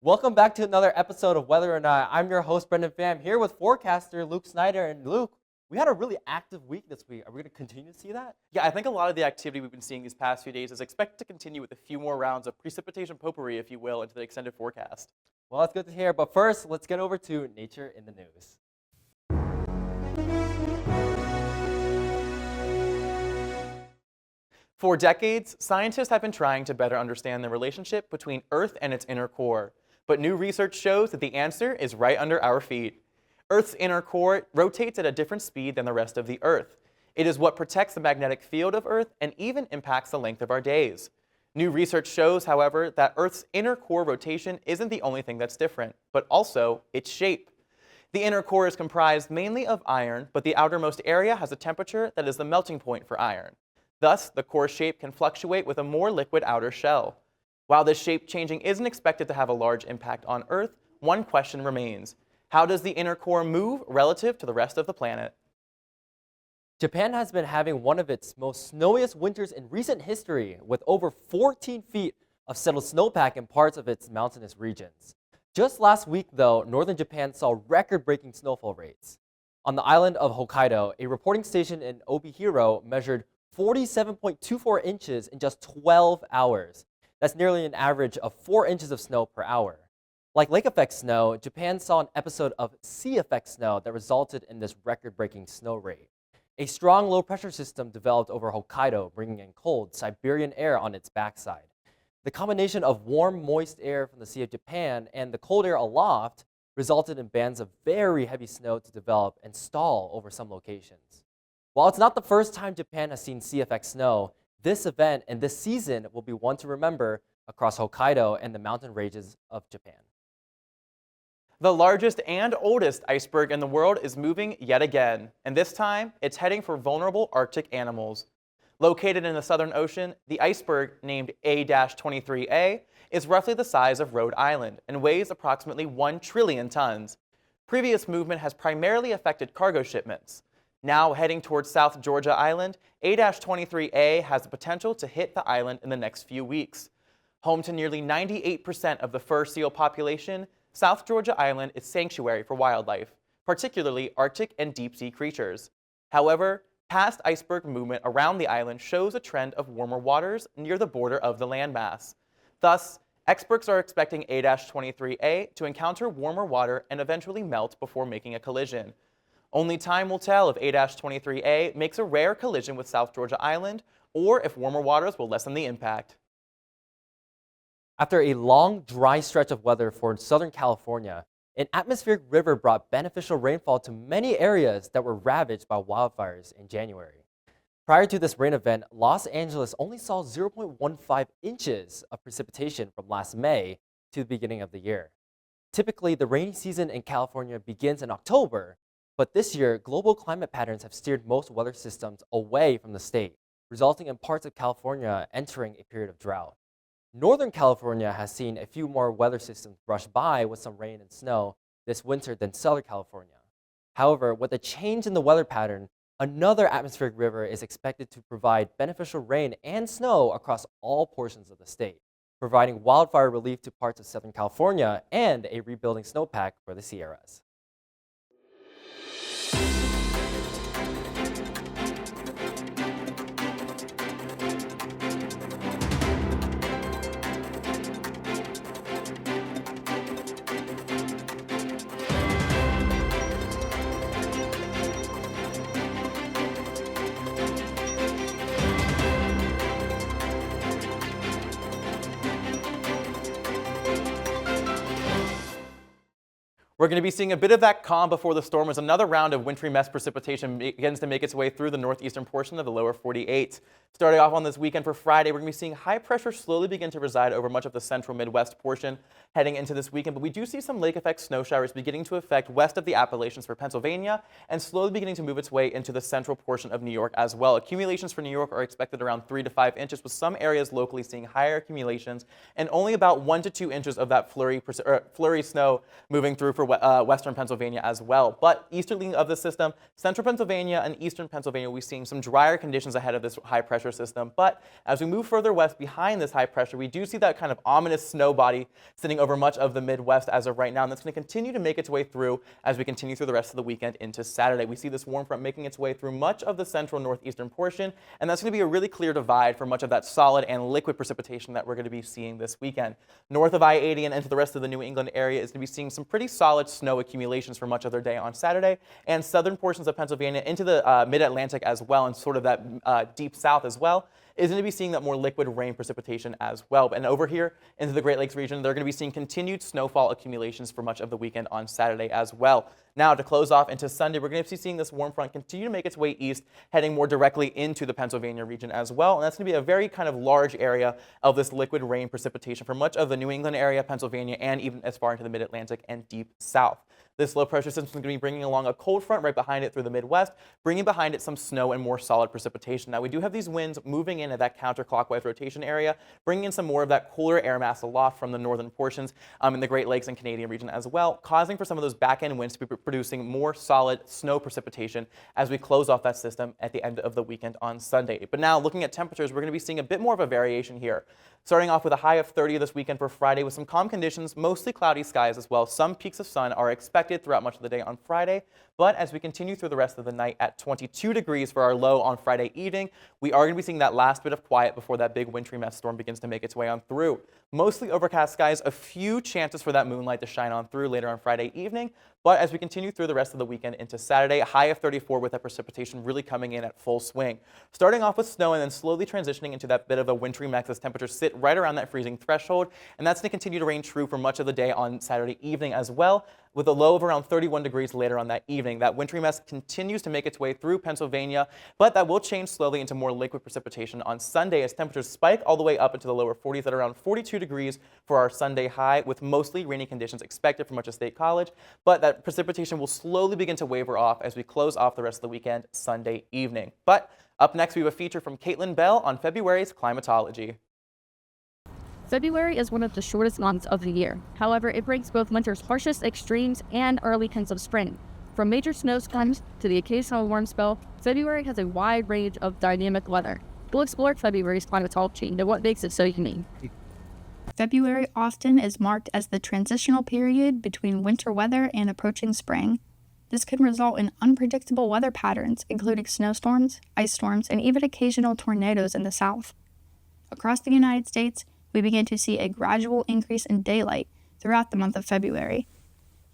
Welcome back to another episode of Whether or Not. I'm your host, Brendan Pham, here with forecaster Luke Snyder. And Luke, we had a really active week this week. Are we going to continue to see that? Yeah, I think a lot of the activity we've been seeing these past few days is expected to continue with a few more rounds of precipitation potpourri, if you will, into the extended forecast. Well, that's good to hear. But first, let's get over to Nature in the News. For decades, scientists have been trying to better understand the relationship between Earth and its inner core. But new research shows that the answer is right under our feet. Earth's inner core rotates at a different speed than the rest of the Earth. It is what protects the magnetic field of Earth and even impacts the length of our days. New research shows, however, that Earth's inner core rotation isn't the only thing that's different, but also its shape. The inner core is comprised mainly of iron, but the outermost area has a temperature that is the melting point for iron. Thus, the core shape can fluctuate with a more liquid outer shell. While this shape changing isn't expected to have a large impact on Earth, one question remains. How does the inner core move relative to the rest of the planet? Japan has been having one of its most snowiest winters in recent history, with over 14 feet of settled snowpack in parts of its mountainous regions. Just last week, though, northern Japan saw record-breaking snowfall rates. On the island of Hokkaido, a reporting station in Obihiro measured 47.24 inches in just 12 hours. That's nearly an average of 4 inches of snow per hour. Like lake effect snow, Japan saw an episode of sea effect snow that resulted in this record-breaking snow rate. A strong low-pressure system developed over Hokkaido, bringing in cold Siberian air on its backside. The combination of warm, moist air from the Sea of Japan and the cold air aloft resulted in bands of very heavy snow to develop and stall over some locations. While it's not the first time Japan has seen sea effect snow, this event and this season will be one to remember across Hokkaido and the mountain ranges of Japan. The largest and oldest iceberg in the world is moving yet again, and this time it's heading for vulnerable Arctic animals. Located in the Southern Ocean, the iceberg, named A-23A, is roughly the size of Rhode Island and weighs approximately 1 trillion tons. Previous movement has primarily affected cargo shipments. Now heading towards South Georgia Island, A-23A has the potential to hit the island in the next few weeks. Home to nearly 98% of the fur seal population, South Georgia Island is sanctuary for wildlife, particularly Arctic and deep-sea creatures. However, past iceberg movement around the island shows a trend of warmer waters near the border of the landmass. Thus, experts are expecting A-23A to encounter warmer water and eventually melt before making a collision. Only time will tell if A-23A makes a rare collision with South Georgia Island or if warmer waters will lessen the impact. After a long, dry stretch of weather for Southern California, an atmospheric river brought beneficial rainfall to many areas that were ravaged by wildfires in January. Prior to this rain event, Los Angeles only saw 0.15 inches of precipitation from last May to the beginning of the year. Typically, the rainy season in California begins in October, but this year, global climate patterns have steered most weather systems away from the state, resulting in parts of California entering a period of drought. Northern California has seen a few more weather systems brush by with some rain and snow this winter than Southern California. However, with a change in the weather pattern, another atmospheric river is expected to provide beneficial rain and snow across all portions of the state, providing wildfire relief to parts of Southern California and a rebuilding snowpack for the Sierras. We're going to be seeing a bit of that calm before the storm as another round of wintry mess precipitation begins to make its way through the northeastern portion of the lower 48. Starting off on this weekend for Friday, we're going to be seeing high pressure slowly begin to reside over much of the central Midwest portion heading into this weekend, but we do see some lake effect snow showers beginning to affect west of the Appalachians for Pennsylvania and slowly beginning to move its way into the central portion of New York as well. Accumulations for New York are expected around 3 to 5 inches, with some areas locally seeing higher accumulations and only about 1 to 2 inches of that flurry snow moving through for western Pennsylvania as well. But easterly of the system, central Pennsylvania and eastern Pennsylvania, we're seeing some drier conditions ahead of this high pressure system. But as we move further west behind this high pressure, we do see that kind of ominous snow body sitting over much of the Midwest as of right now. And that's going to continue to make its way through as we continue through the rest of the weekend into Saturday. We see this warm front making its way through much of the central northeastern portion. And that's going to be a really clear divide for much of that solid and liquid precipitation that we're going to be seeing this weekend. North of I-80 and into the rest of the New England area is going to be seeing some pretty solid snow accumulations for much of their day on Saturday, and southern portions of Pennsylvania into the mid-Atlantic as well, and sort of that deep south as well, is going to be seeing that more liquid rain precipitation as well. And over here into the Great Lakes region, they're going to be seeing continued snowfall accumulations for much of the weekend on Saturday as well. Now, to close off into Sunday, we're going to be seeing this warm front continue to make its way east, heading more directly into the Pennsylvania region as well. And that's going to be a very kind of large area of this liquid rain precipitation for much of the New England area, Pennsylvania, and even as far into the mid-Atlantic and deep south. This low pressure system is going to be bringing along a cold front right behind it through the Midwest, bringing behind it some snow and more solid precipitation. Now, we do have these winds moving in at that counterclockwise rotation area, bringing in some more of that cooler air mass aloft from the northern portions in the Great Lakes and Canadian region as well, causing for some of those back-end winds to be producing more solid snow precipitation as we close off that system at the end of the weekend on Sunday. But now, looking at temperatures, we're going to be seeing a bit more of a variation here. Starting off with a high of 30 this weekend for Friday with some calm conditions, mostly cloudy skies as well. Some peaks of sun are expected throughout much of the day on Friday, but as we continue through the rest of the night at 22 degrees for our low on Friday evening, we are going to be seeing that last bit of quiet before that big wintry mess storm begins to make its way on through. Mostly overcast skies, a few chances for that moonlight to shine on through later on Friday evening, but as we continue through the rest of the weekend into Saturday, a high of 34 with that precipitation really coming in at full swing. Starting off with snow and then slowly transitioning into that bit of a wintry mix as temperatures sit right around that freezing threshold, and that's going to continue to reign true for much of the day on Saturday evening as well, with a low of around 31 degrees later on that evening. That wintry mess continues to make its way through Pennsylvania, but that will change slowly into more liquid precipitation on Sunday as temperatures spike all the way up into the lower 40s at around 42 degrees for our Sunday high, with mostly rainy conditions expected for much of State College, but that precipitation will slowly begin to waver off as we close off the rest of the weekend Sunday evening. But up next, we have a feature from Caitlyn Bell on February's Climatology. February is one of the shortest months of the year. However, it brings both winter's harshest extremes and early hints of spring. From major snowstorms to the occasional warm spell, February has a wide range of dynamic weather. We'll explore February's climatology and what makes it so unique. February often is marked as the transitional period between winter weather and approaching spring. This can result in unpredictable weather patterns, including snowstorms, ice storms, and even occasional tornadoes in the south. Across the United States, we begin to see a gradual increase in daylight throughout the month of February.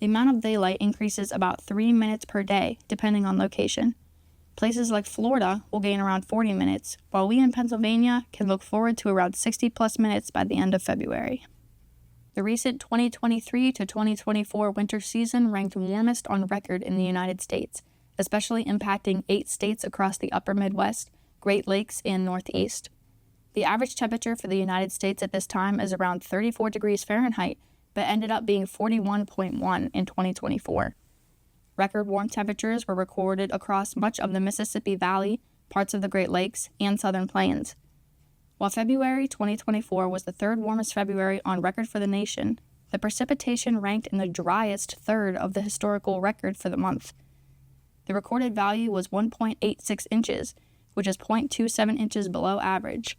The amount of daylight increases about 3 minutes per day, depending on location. Places like Florida will gain around 40 minutes, while we in Pennsylvania can look forward to around 60-plus minutes by the end of February. The recent 2023 to 2024 winter season ranked warmest on record in the United States, especially impacting 8 states across the upper Midwest, Great Lakes, and Northeast. The average temperature for the United States at this time is around 34 degrees Fahrenheit, but ended up being 41.1 in 2024. Record warm temperatures were recorded across much of the Mississippi Valley, parts of the Great Lakes, and Southern Plains. While February 2024 was the third warmest February on record for the nation, the precipitation ranked in the driest third of the historical record for the month. The recorded value was 1.86 inches, which is 0.27 inches below average.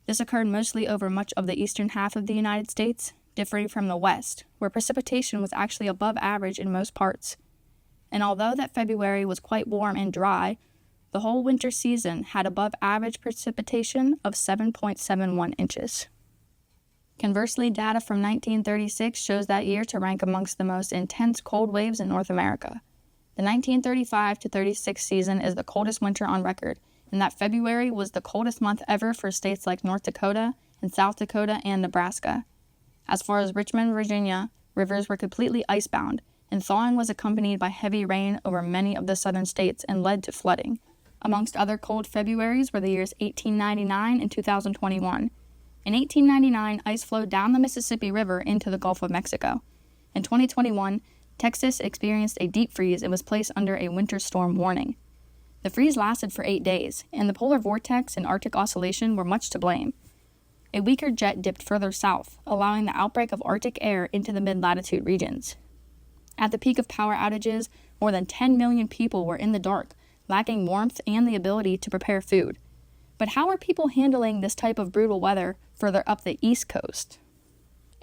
This occurred mostly over much of the eastern half of the United States, differing from the west, where precipitation was actually above average in most parts. And although that February was quite warm and dry, the whole winter season had above average precipitation of 7.71 inches. Conversely, data from 1936 shows that year to rank amongst the most intense cold waves in North America. The 1935 to 36 season is the coldest winter on record, and that February was the coldest month ever for states like North Dakota and South Dakota and Nebraska. As far as Richmond, Virginia, rivers were completely icebound, and thawing was accompanied by heavy rain over many of the southern states and led to flooding. Amongst other cold Februaries were the years 1899 and 2021. In 1899, ice flowed down the Mississippi River into the Gulf of Mexico. In 2021, Texas experienced a deep freeze and was placed under a winter storm warning. The freeze lasted for 8 days, and the polar vortex and Arctic oscillation were much to blame. A weaker jet dipped further south, allowing the outbreak of Arctic air into the mid-latitude regions. At the peak of power outages, more than 10 million people were in the dark, lacking warmth and the ability to prepare food. But how are people handling this type of brutal weather further up the East Coast?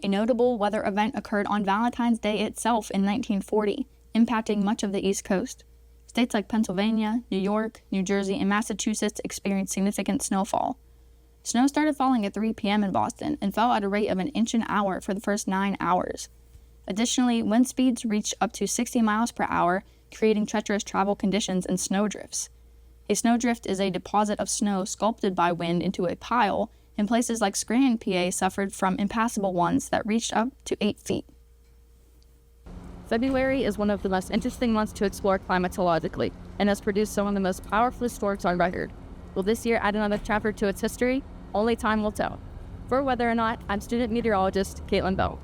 A notable weather event occurred on Valentine's Day itself in 1940, impacting much of the East Coast. States like Pennsylvania, New York, New Jersey, and Massachusetts experienced significant snowfall. Snow started falling at 3 p.m. in Boston and fell at a rate of an inch an hour for the first 9 hours. Additionally, wind speeds reached up to 60 miles per hour, creating treacherous travel conditions and snowdrifts. A snowdrift is a deposit of snow sculpted by wind into a pile, and places like Scranton, PA suffered from impassable ones that reached up to 8 feet. February is one of the most interesting months to explore climatologically and has produced some of the most powerful storms on record. Will this year add another chapter to its history? Only time will tell. For Weather or Not, I'm student meteorologist Caitlyn Bell.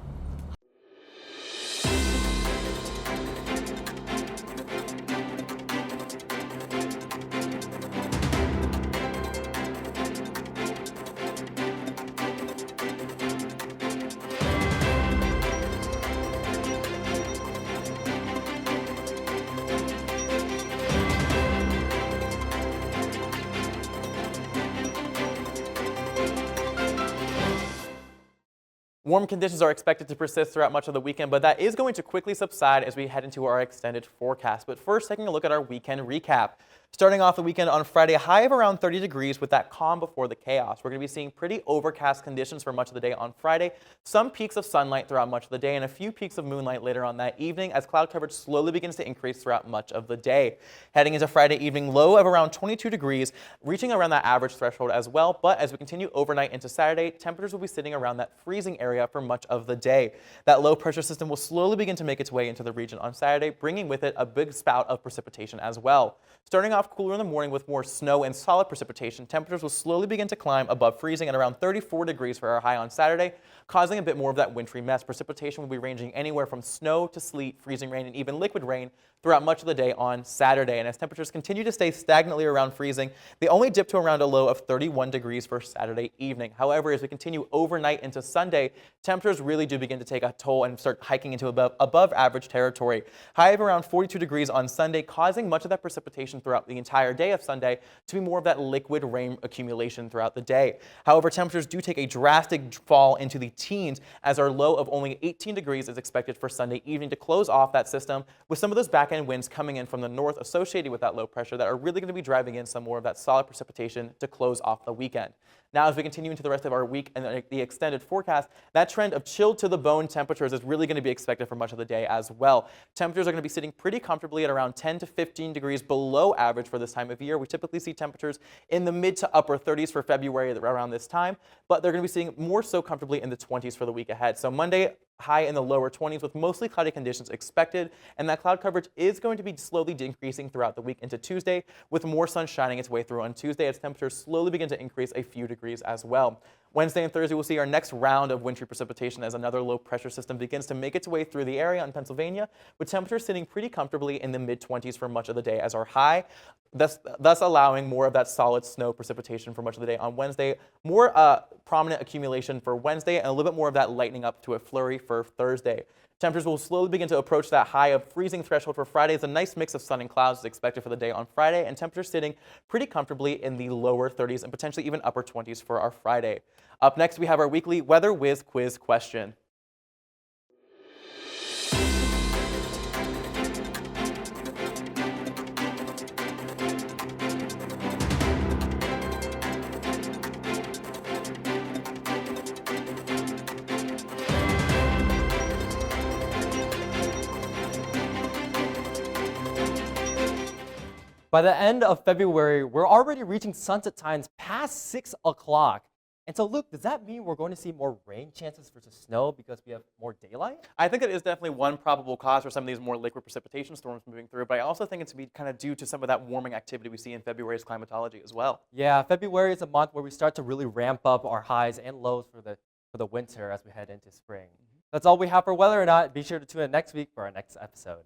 Warm conditions are expected to persist throughout much of the weekend, but that is going to quickly subside as we head into our extended forecast. But first, taking a look at our weekend recap. Starting off the weekend on Friday, a high of around 30 degrees with that calm before the chaos. We're going to be seeing pretty overcast conditions for much of the day on Friday, some peaks of sunlight throughout much of the day, and a few peaks of moonlight later on that evening as cloud coverage slowly begins to increase throughout much of the day. Heading into Friday evening, low of around 22 degrees, reaching around that average threshold as well. But as we continue overnight into Saturday, temperatures will be sitting around that freezing area for much of the day. That low pressure system will slowly begin to make its way into the region on Saturday, bringing with it a big spout of precipitation as well. Starting off cooler in the morning with more snow and solid precipitation, temperatures will slowly begin to climb above freezing at around 34 degrees for our high on Saturday, causing a bit more of that wintry mess. Precipitation will be ranging anywhere from snow to sleet, freezing rain, and even liquid rain throughout much of the day on Saturday. And as temperatures continue to stay stagnantly around freezing, they only dip to around a low of 31 degrees for Saturday evening. However, as we continue overnight into Sunday, temperatures really do begin to take a toll and start hiking into above average territory. High of around 42 degrees on Sunday, causing much of that precipitation throughout the entire day of Sunday to be more of that liquid rain accumulation throughout the day. However, temperatures do take a drastic fall into the teens as our low of only 18 degrees is expected for Sunday evening to close off that system, with some of those back-end winds coming in from the north associated with that low pressure that are really going to be driving in some more of that solid precipitation to close off the weekend. Now, as we continue into the rest of our week and the extended forecast, that trend of chilled to the bone temperatures is really going to be expected for much of the day as well. Temperatures are going to be sitting pretty comfortably at around 10 to 15 degrees below average for this time of year. We typically see temperatures in the mid to upper 30s for February around this time, but they're going to be sitting more so comfortably in the 20s for the week ahead. So Monday, high in the lower 20s with mostly cloudy conditions expected, and that cloud coverage is going to be slowly decreasing throughout the week into Tuesday, with more sun shining its way through on Tuesday as temperatures slowly begin to increase a few degrees as well. Wednesday and Thursday, we'll see our next round of wintry precipitation as another low pressure system begins to make its way through the area in Pennsylvania, with temperatures sitting pretty comfortably in the mid-20s for much of the day as our high, thus allowing more of that solid snow precipitation for much of the day on Wednesday, more prominent accumulation for Wednesday, and a little bit more of that lightening up to a flurry for Thursday. Temperatures will slowly begin to approach that high of freezing threshold for Friday as a nice mix of sun and clouds is expected for the day on Friday, and temperatures sitting pretty comfortably in the lower 30s and potentially even upper 20s for our Friday. Up next, we have our weekly Weather Whiz quiz question. By the end of February, we're already reaching sunset times past 6 o'clock. And so, Luke, does that mean we're going to see more rain chances versus snow because we have more daylight? I think it is definitely one probable cause for some of these more liquid precipitation storms moving through, but I also think it's to be kind of due to some of that warming activity we see in February's climatology as well. Yeah, February is a month where we start to really ramp up our highs and lows for the winter as we head into spring. That's all we have for Weather or Not. Be sure to tune in next week for our next episode.